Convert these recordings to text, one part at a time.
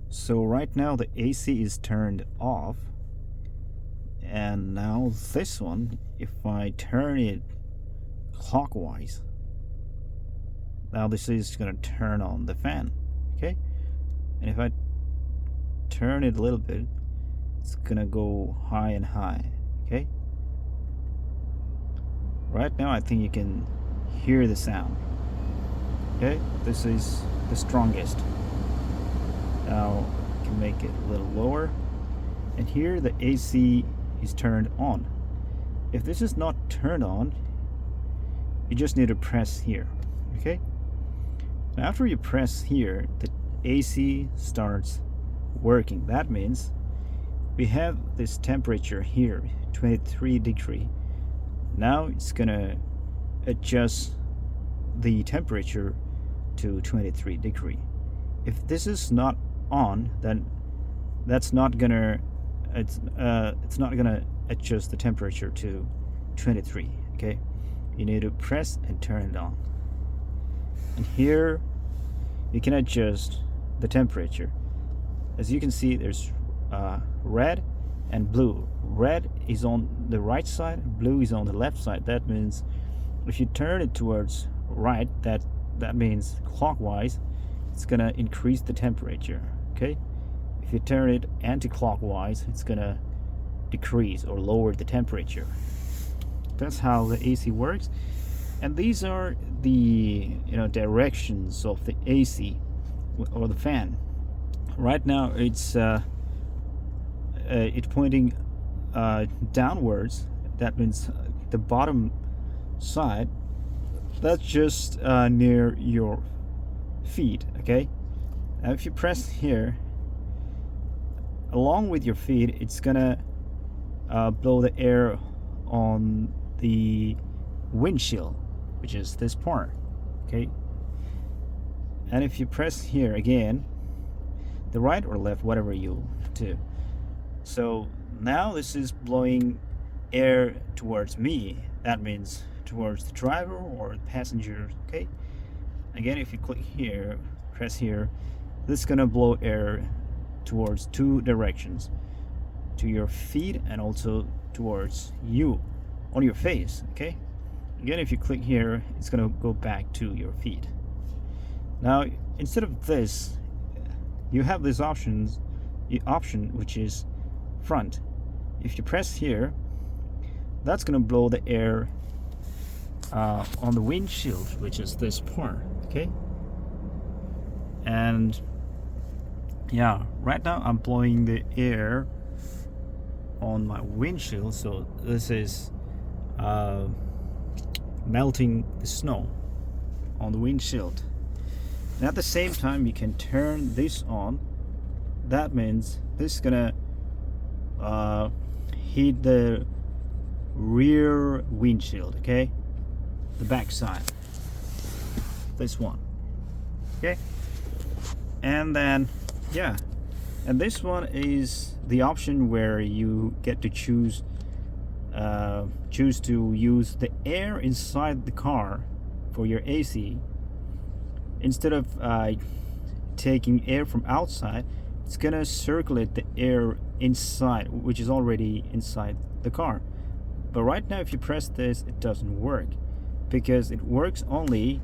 So right now the AC is turned off, and now this one, if I turn it clockwise, now this is gonna turn on the fan, okay? And if I turn it a little bit, it's gonna go high and high, okay? Right now I think you can hear the sound, okay? This is the strongest. Now I can make it a little lower, and here the AC is turned on. If this is not turned on, you just need to press here, okay? Now after you press here, the AC starts working. That means we have this temperature here, 23 degree. Now it's gonna adjust the temperature to 23 degree. If this is not on, then it's not gonna adjust the temperature to 23, okay? You need to press and turn it on, and here you can adjust the temperature. As you can see, there's red and blue. Red is on the right side, blue is on the left side. That means if you turn it towards right, that means clockwise, it's gonna increase the temperature, okay? If you turn it anti-clockwise, it's gonna decrease or lower the temperature. That's how the AC works. And these are the directions of the AC or the fan. Right now it's pointing downwards. That means the bottom side, that's just near your feet, okay? Now if you press here along with your feet, it's gonna blow the air on the windshield, which is this part, okay? And if you press here again, the right or left, whatever you do. So now this is blowing air towards me. That means towards the driver or the passenger, okay? Again, if you click here, press here, this is gonna blow air towards two directions, to your feet and also towards you on your face, okay? Again, if you click here, it's gonna go back to your feet. Now instead of this, you have this option which is front. If you press here, that's gonna blow the air on the windshield, which is this part, okay? And yeah, right now I'm blowing the air on my windshield, so this is melting the snow on the windshield. And at the same time, you can turn this on. That means this is gonna heat the rear windshield, okay? The back side, this one, okay? And then yeah, and this one is the option where you get to choose to use the air inside the car for your AC. Instead of taking air from outside, it's gonna circulate the air inside, which is already inside the car. But right now, if you press this, it doesn't work, because it works only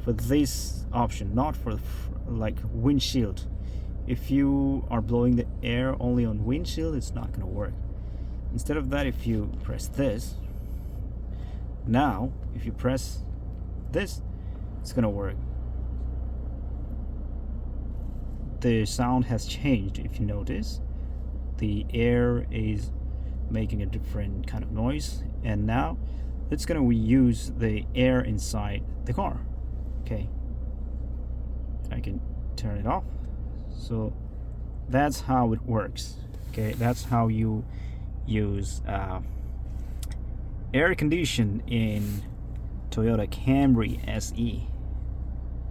for this option, not for like windshield. If you are blowing the air only on windshield, it's not gonna work. Instead of that, if you press this, now if you press this, it's gonna work. The sound has changed. If you notice, the air is making a different kind of noise, and now it's gonna use the air inside the car, okay? I can turn it off. So that's how it works, okay? That's how you use air condition in Toyota Camry SE.